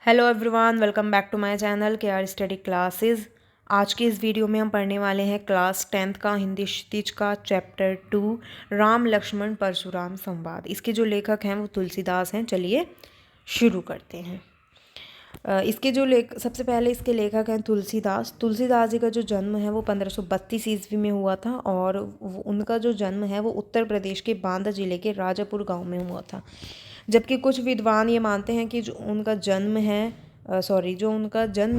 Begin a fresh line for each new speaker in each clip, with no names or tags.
Hello everyone, welcome back to my channel K R study classes. आज की इस video में हम पढ़ने वाले हैं क्लास 10th का हिंदी क्षितिज का चैप्टर 2 राम लक्ष्मण परशुराम संवाद। इसके जो लेखक हैं वो तुलसीदास हैं। चलिए शुरू करते हैं। इसके जो सबसे पहले इसके लेखक हैं तुलसीदास। तुलसीदास जी का जो जन्म है वो 1532 ईस्वी में हुआ था और उनका जो जन्म है वो उत्तर प्रदेश के बांदा जिले के राजापुर गांव में हुआ था। जबकि कुछ विद्वान ये मानते हैं कि जो उनका जन्म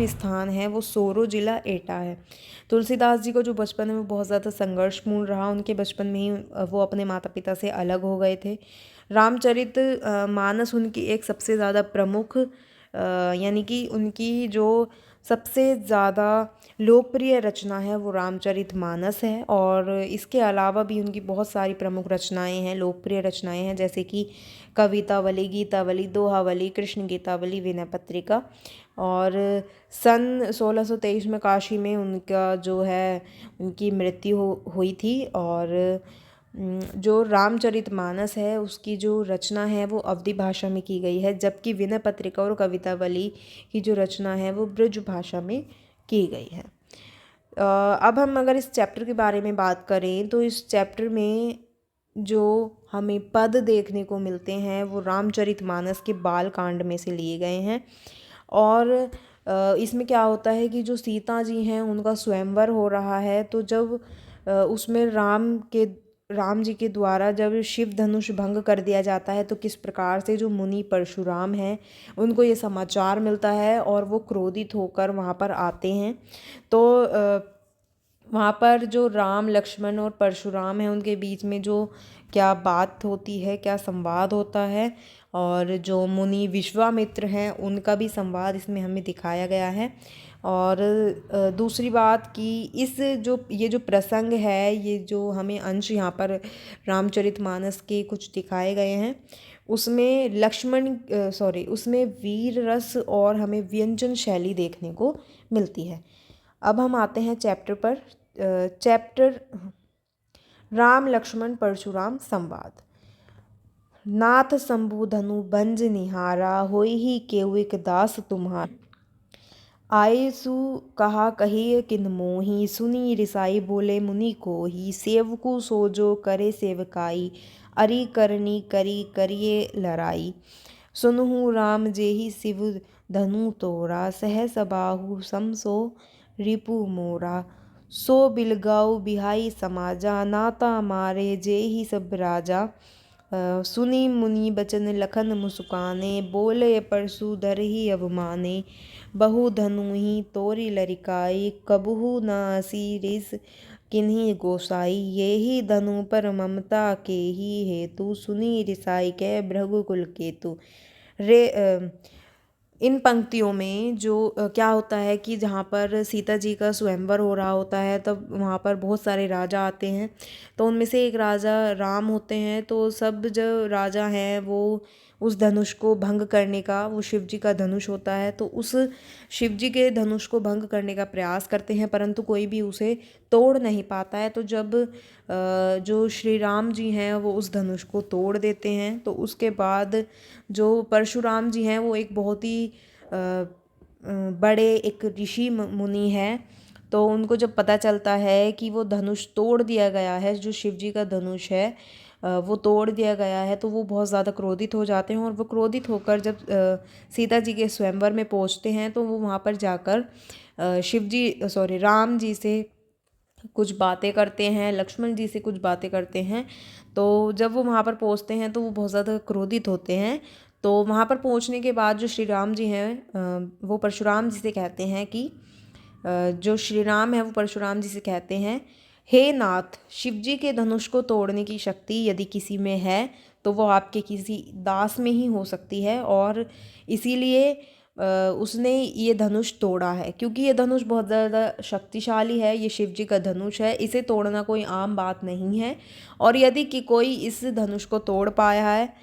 स्थान है वो सोरो जिला एटा है। तुलसीदास जी को जो बचपन में बहुत ज़्यादा संघर्षपूर्ण रहा। उनके बचपन में ही वो अपने माता पिता से अलग हो गए थे। रामचरित मानस उनकी एक सबसे ज़्यादा प्रमुख यानी कि उनकी जो सबसे ज़्यादा लोकप्रिय रचना है वो रामचरित मानस है। और इसके अलावा भी उनकी बहुत सारी प्रमुख रचनाएं हैं, लोकप्रिय रचनाएं हैं, जैसे कि कवितावली, गीतावली, दोहावली, कृष्ण गीतावली, विनय पत्रिका। और सन 1623 में काशी में उनका जो है उनकी मृत्यु हुई थी। और जो रामचरितमानस है उसकी जो रचना है वो अवधी भाषा में की गई है, जबकि विनय पत्रिका और कवितावली की जो रचना है वो ब्रज भाषा में की गई है। अब हम अगर इस चैप्टर के बारे में बात करें तो इस चैप्टर में जो हमें पद देखने को मिलते हैं वो रामचरितमानस के बाल कांड में से लिए गए हैं। और इसमें क्या होता है कि जो सीता जी हैं उनका स्वयंवर हो रहा है, तो जब उसमें राम जी के द्वारा जब शिव धनुष भंग कर दिया जाता है तो किस प्रकार से जो मुनि परशुराम हैं उनको ये समाचार मिलता है और वो क्रोधित होकर वहाँ पर आते हैं। तो वहाँ पर जो राम, लक्ष्मण और परशुराम हैं उनके बीच में जो क्या बात होती है, क्या संवाद होता है, और जो मुनि विश्वामित्र हैं उनका भी संवाद इसमें हमें दिखाया गया है। और दूसरी बात कि ये जो प्रसंग है, ये जो हमें अंश यहाँ पर रामचरितमानस के कुछ दिखाए गए हैं उसमें उसमें वीर रस और हमें व्यंजन शैली देखने को मिलती है। अब हम आते हैं चैप्टर पर। चैप्टर राम लक्ष्मण परशुराम संवाद। नाथ शंभु धनु बंज निहारा, होई ही केउ एक दास तुम्हार। आए सु कहा कही किन मोही, सुनी रिसाई बोले मुनि को ही। सेवकु सोजो करे सेवकाई, अरि करनी करी करिए लड़ाई। सुनहु राम जेहि शिव धनु तोरा, सहस बाहु समसो रिपु मोरा। सो बिलगाऊ बिहाई समाजा, नाता मारे जेहि सब राजा। सुनी मुनि बचन लखन मुस्काने, बोले परशु धरहि अवमाने। बहु धनु ही तोरी लरिकाई, कबहु न असी रिस किन्हीं गोसाई। येहि धनु पर ममता के ही हेतु, सुनी रिसाई कै भृगुकुल केतु। इन पंक्तियों में जो क्या होता है कि जहाँ पर सीता जी का स्वयंवर हो रहा होता है तब वहाँ पर बहुत सारे राजा आते हैं। तो उनमें से एक राजा राम होते हैं। तो सब जो राजा हैं वो उस धनुष को भंग करने का, वो शिव जी का धनुष होता है, तो उस शिव जी के धनुष को भंग करने का प्रयास करते हैं, परंतु कोई भी उसे तोड़ नहीं पाता है। तो जब जो श्री राम जी हैं वो उस धनुष को तोड़ देते हैं, तो उसके बाद जो परशुराम जी हैं वो एक बहुत ही बड़े एक ऋषि मुनि हैं। तो उनको जब पता चलता है कि वो धनुष तोड़ दिया गया है, जो शिव जी का धनुष है वो तोड़ दिया गया है, तो वो बहुत ज़्यादा क्रोधित हो जाते हैं। और वो क्रोधित होकर जब सीता जी के स्वयंवर में पहुंचते हैं तो वो वहाँ पर जाकर राम जी से कुछ बातें करते हैं, लक्ष्मण जी से कुछ बातें करते हैं। तो जब वो वहाँ पर पहुँचते हैं तो वो बहुत ज़्यादा क्रोधित होते हैं। तो वहाँ पर पहुँचने के बाद जो श्री राम जी हैं वो परशुराम जी से कहते हैं कि जो श्री राम है वो परशुराम जी से कहते हैं, हे नाथ, शिव जी के धनुष को तोड़ने की शक्ति यदि किसी में है तो वो आपके किसी दास में ही हो सकती है। और इसीलिए उसने ये धनुष तोड़ा है, क्योंकि ये धनुष बहुत ज़्यादा शक्तिशाली है। ये शिव जी का धनुष है, इसे तोड़ना कोई आम बात नहीं है। और यदि कि कोई इस धनुष को तोड़ पाया है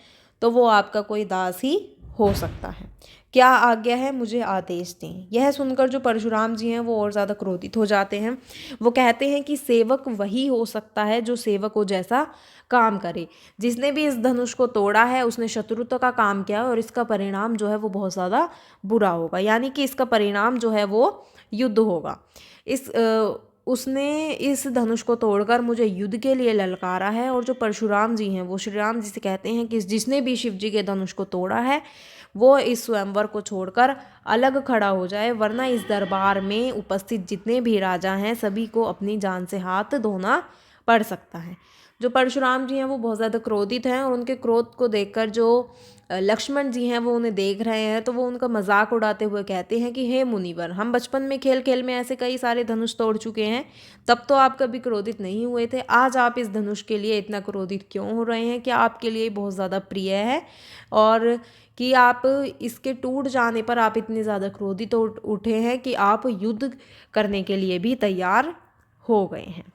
तो वो आपका कोई दास ही हो सकता है। क्या आज्ञा है, मुझे आदेश दें। यह सुनकर जो परशुराम जी हैं वो और ज़्यादा क्रोधित हो जाते हैं। वो कहते हैं कि सेवक वही हो सकता है जो सेवकों जैसा काम करे। जिसने भी इस धनुष को तोड़ा है उसने शत्रुत्व का काम किया और इसका परिणाम जो है वो बहुत ज़्यादा बुरा होगा, यानी कि इसका परिणाम जो है वो युद्ध होगा। उसने इस धनुष को तोड़कर मुझे युद्ध के लिए ललकारा है। और जो परशुराम जी हैं वो श्री राम जी से कहते हैं कि जिसने भी शिव जी के धनुष को तोड़ा है वो इस स्वयंवर को छोड़कर अलग खड़ा हो जाए, वरना इस दरबार में उपस्थित जितने भी राजा हैं सभी को अपनी जान से हाथ धोना पड़ सकता है। जो परशुराम जी हैं वो बहुत ज़्यादा क्रोधित हैं और उनके क्रोध को देखकर जो लक्ष्मण जी हैं वो उन्हें देख रहे हैं, तो वो उनका मजाक उड़ाते हुए कहते हैं कि हे मुनिवर, हम बचपन में खेल खेल में ऐसे कई सारे धनुष तोड़ चुके हैं, तब तो आप कभी क्रोधित नहीं हुए थे। आज आप इस धनुष के लिए इतना क्रोधित क्यों हो रहे हैं? क्या आपके लिए बहुत ज़्यादा प्रिय है और कि आप इसके टूट जाने पर आप इतने ज़्यादा क्रोधित उठे हैं कि आप युद्ध करने के लिए भी तैयार हो गए हैं।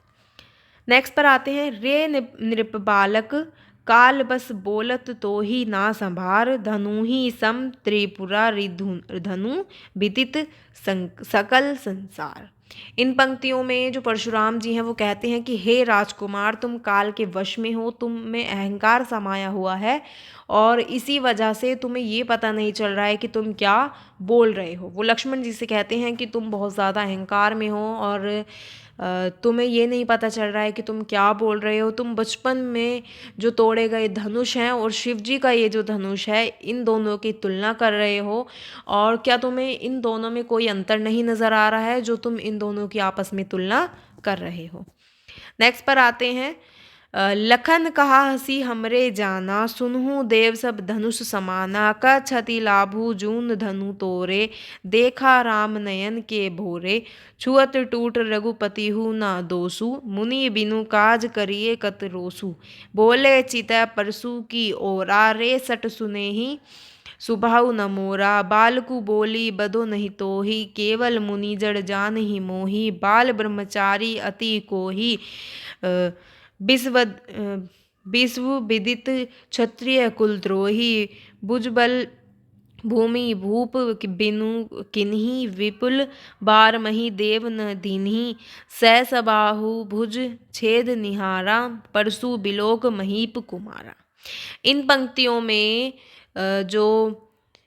नेक्स्ट पर आते हैं। रे नृप बालक काल बस बोलत तो ही ना संभार, धनु ही सम त्रिपुरा धनु विदित सकल संसार। इन पंक्तियों में जो परशुराम जी हैं वो कहते हैं कि हे राजकुमार, तुम काल के वश में हो, तुम में अहंकार समाया हुआ है और इसी वजह से तुम्हें ये पता नहीं चल रहा है कि तुम क्या बोल रहे हो। वो लक्ष्मण जी से कहते हैं कि तुम बहुत ज़्यादा अहंकार में हो और तुम्हें ये नहीं पता चल रहा है कि तुम क्या बोल रहे हो। तुम बचपन में जो तोड़े गए धनुष हैं और शिव जी का ये जो धनुष है, इन दोनों की तुलना कर रहे हो और क्या तुम्हें इन दोनों में कोई अंतर नहीं नज़र आ रहा है जो तुम इन दोनों की आपस में तुलना कर रहे हो। नेक्स्ट पर आते हैं। लखन कहा हसी हमरे जाना, सुनहु देव सब धनुष समाना, क छति लाभु जून धनु तोरे, देखा राम नयन के भोरे, छुअत टूट रघुपति हु ना दोसु, मुनि बिनु काज करिए कत रोसु, बोले चित परसु की ओरा, रे सट सुने ही सुभाउ न मोरा, बालकु बोली बदो नहीं तोहि, केवल मुनि जड़ जान ही मोहि, बाल ब्रह्मचारी अति कोहि, विश्व विदित क्षत्रिय कुलद्रोही, भुजबल भूमि भूप बिनु किन्ही, विपुल बार मही देव न दीन्ही, सहसबाहु भुज छेद निहारा, परसु बिलोक महीप कुमारा। इन पंक्तियों में जो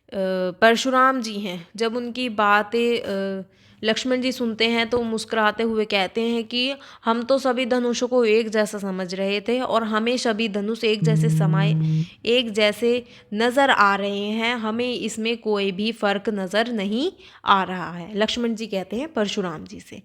परशुराम जी हैं, जब उनकी बातें लक्ष्मण जी सुनते हैं तो मुस्कुराते हुए कहते हैं कि हम तो सभी धनुषों को एक जैसा समझ रहे थे और हमें सभी धनुष एक जैसे एक जैसे नज़र आ रहे हैं, हमें इसमें कोई भी फ़र्क नज़र नहीं आ रहा है। लक्ष्मण जी कहते हैं परशुराम जी से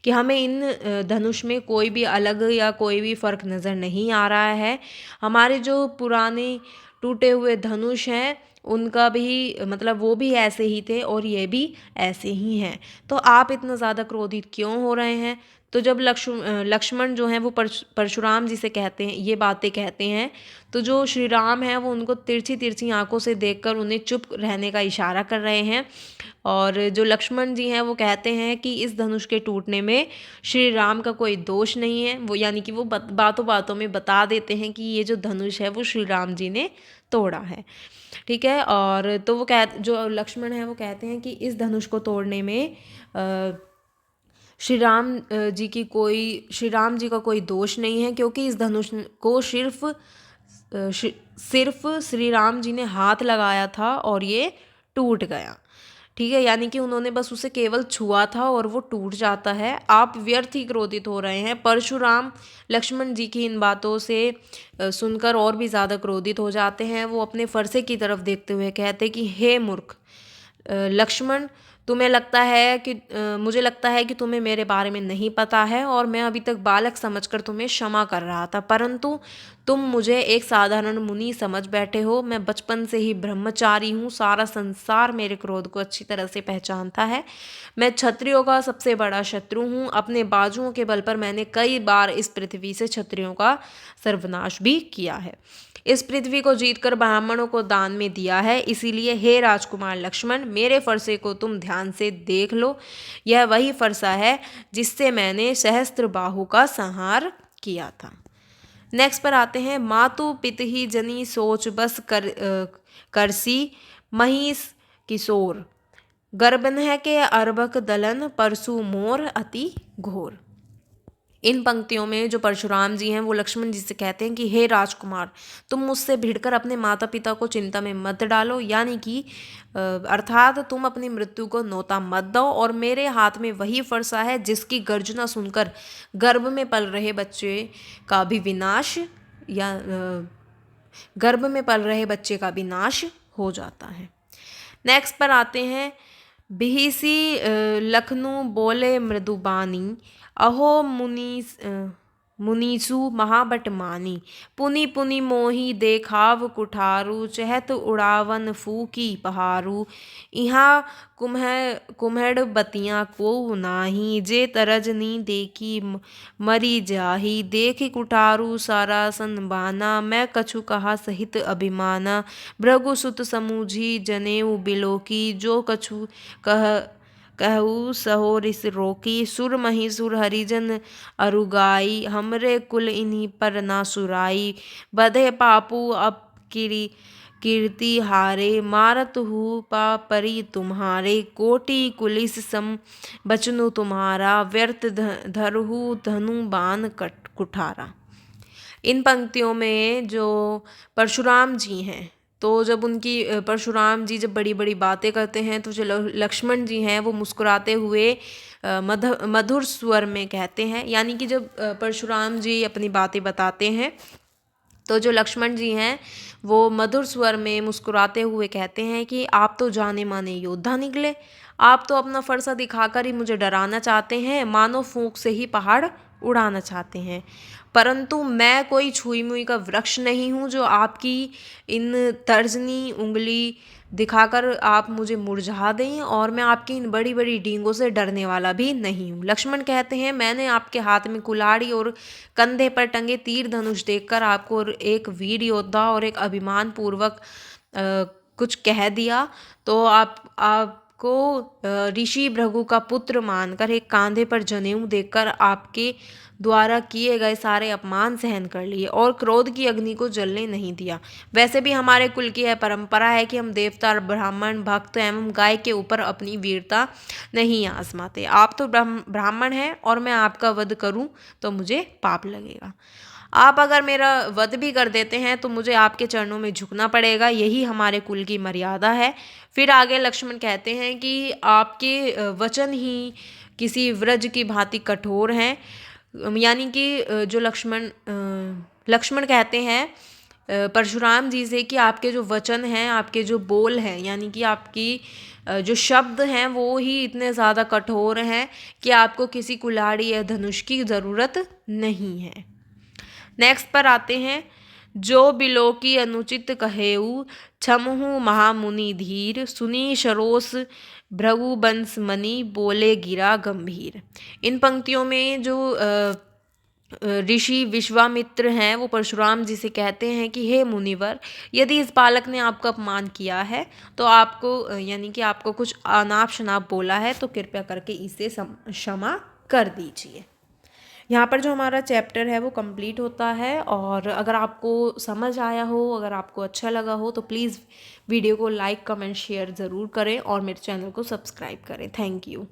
कि हमें इन धनुष में कोई भी अलग या कोई भी फ़र्क नज़र नहीं आ रहा है। हमारे जो पुराने टूटे हुए धनुष हैं उनका भी मतलब वो भी ऐसे ही थे और ये भी ऐसे ही हैं, तो आप इतना ज़्यादा क्रोधित क्यों हो रहे हैं? तो जब लक्ष्मण जो हैं वो परशुराम जी से कहते हैं, ये बातें कहते हैं, तो जो श्री राम हैं वो उनको तिरछी तिरछी आंखों से देखकर उन्हें चुप रहने का इशारा कर रहे हैं। और जो लक्ष्मण जी हैं वो कहते हैं कि इस धनुष के टूटने में श्री राम का कोई दोष नहीं है। वो यानी कि वो बातों बातों में बता देते हैं कि ये जो धनुष है वो श्री राम जी ने तोड़ा है। ठीक है। और तो वो जो लक्ष्मण है वो कहते हैं कि इस धनुष को तोड़ने में श्री राम जी का कोई दोष नहीं है, क्योंकि इस धनुष को सिर्फ श्री राम जी ने हाथ लगाया था और ये टूट गया। ठीक है, यानी कि उन्होंने बस उसे केवल छुआ था और वो टूट जाता है। आप व्यर्थ ही क्रोधित हो रहे हैं। परशुराम लक्ष्मण जी की इन बातों से सुनकर और भी ज़्यादा क्रोधित हो जाते हैं। वो अपने फरसे की तरफ देखते हुए कहते कि हे मूर्ख लक्ष्मण, तुम्हें लगता है कि मुझे लगता है कि तुम्हें मेरे बारे में नहीं पता है और मैं अभी तक बालक समझकर तुम्हें क्षमा कर रहा था, परंतु तुम मुझे एक साधारण मुनि समझ बैठे हो। मैं बचपन से ही ब्रह्मचारी हूँ, सारा संसार मेरे क्रोध को अच्छी तरह से पहचानता है। मैं क्षत्रियों का सबसे बड़ा शत्रु हूँ। अपने बाजुओं के बल पर मैंने कई बार इस पृथ्वी से क्षत्रियों का सर्वनाश भी किया है। इस पृथ्वी को जीतकर ब्राह्मणों को दान में दिया है। इसीलिए हे राजकुमार लक्ष्मण, मेरे फरसे को तुम ध्यान से देख लो। यह वही फरसा है जिससे मैंने सहस्त्र बाहु का संहार किया था। नेक्स्ट पर आते हैं। मातु पित ही जनी सोच बस करसी, महिष किशोर। गर्बन है के अर्भक दलन परसु मोर अति घोर। इन पंक्तियों में जो परशुराम जी हैं वो लक्ष्मण जी से कहते हैं कि हे राजकुमार, तुम मुझसे भिड़कर अपने माता पिता को चिंता में मत डालो, यानी कि अर्थात तुम अपनी मृत्यु को नोता मत दो, और मेरे हाथ में वही फरसा है जिसकी गर्जना सुनकर गर्भ में पल रहे बच्चे का भी विनाश या गर्भ में पल रहे बच्चे का भी नाश हो जाता है। नेक्स्ट पर आते हैं। बिहिसी लखनऊ बोले मृदुबानी, अहो मुनीसु महाबट मानी। पुनि पुनि मोही देखाव कुठारू, चहत उड़ावन फूकी पहारू। इहाँ कुम्हड़ बतियाँ को नाही, जे तरजनी देखी मरी जाही। देखी कुठारू सारा सनबाना, मैं कछु कहा सहित अभिमाना। भृगुसुत समूझी जनेऊ बिलोकी, जो कछु कहू सहो रिस रोकी। सुर महिसुर हरिजन अरुगाई, हमरे कुल इन्हीं पर ना सुराई। बधे पापू अब कीर्ति हारे, मारत हूँ पा परी तुम्हारे। कोटि कुलिस सम बचनु तुम्हारा, व्यर्थ धरहु धनु बाण कुठारा। इन पंक्तियों में जो परशुराम जी हैं, तो जब उनकी परशुराम जी जब बड़ी बड़ी बातें करते हैं तो जो लक्ष्मण जी हैं वो मुस्कुराते हुए मधुर स्वर में कहते हैं, यानी कि जब परशुराम जी अपनी बातें बताते हैं तो जो लक्ष्मण जी हैं वो मधुर स्वर में मुस्कुराते हुए कहते हैं कि आप तो जाने माने योद्धा निकले, आप तो अपना फरसा दिखाकर ही मुझे डराना चाहते हैं, मानो फूंक से ही पहाड़ उड़ाना चाहते हैं। परंतु मैं कोई छुई मुई का वृक्ष नहीं हूँ जो आपकी इन तर्जनी उंगली दिखाकर आप मुझे मुरझा दें, और मैं आपकी इन बड़ी बड़ी डींगों से डरने वाला भी नहीं हूँ। लक्ष्मण कहते हैं, मैंने आपके हाथ में कुल्हाड़ी और कंधे पर टंगे तीर धनुष देखकर आपको एक वीर योद्धा और एक अभिमान पूर्वक कुछ कह दिया, तो आपको ऋषि भृगु का पुत्र मानकर एक कांधे पर जनेऊ देखकर आपके द्वारा किए गए सारे अपमान सहन कर लिए और क्रोध की अग्नि को जलने नहीं दिया। वैसे भी हमारे कुल की यह परंपरा है कि हम देवता, ब्राह्मण, भक्त एवं गाय के ऊपर अपनी वीरता नहीं आजमाते। आप तो ब्राह्मण हैं और मैं आपका वध करूं तो मुझे पाप लगेगा। आप अगर मेरा वध भी कर देते हैं तो मुझे आपके चरणों में झुकना पड़ेगा, यही हमारे कुल की मर्यादा है। फिर आगे लक्ष्मण कहते हैं कि आपके वचन ही किसी व्रज की भांति कठोर हैं, यानी कि जो लक्ष्मण कहते हैं परशुराम जी से कि आपके जो वचन हैं, आपके जो बोल हैं, यानी कि आपकी जो शब्द हैं वो ही इतने ज़्यादा कठोर हैं कि आपको किसी कुल्हाड़ी या धनुष की ज़रूरत नहीं है। नेक्स्ट पर आते हैं। जो बिलोकी अनुचित कहेऊ, छमहु महामुनि धीर। सुनी सरोस भृगु बंस मणि, बोले गिरा गंभीर। इन पंक्तियों में जो ऋषि विश्वामित्र हैं वो परशुराम जी से कहते हैं कि हे मुनिवर, यदि इस बालक ने आपका अपमान किया है तो आपको यानी कि आपको कुछ अनाप शनाप बोला है तो कृपया करके इसे क्षमा कर दीजिए। यहाँ पर जो हमारा चैप्टर है वो कंप्लीट होता है, और अगर आपको समझ आया हो, अगर आपको अच्छा लगा हो तो प्लीज़ वीडियो को लाइक, कमेंट, शेयर ज़रूर करें और मेरे चैनल को सब्सक्राइब करें। Thank you.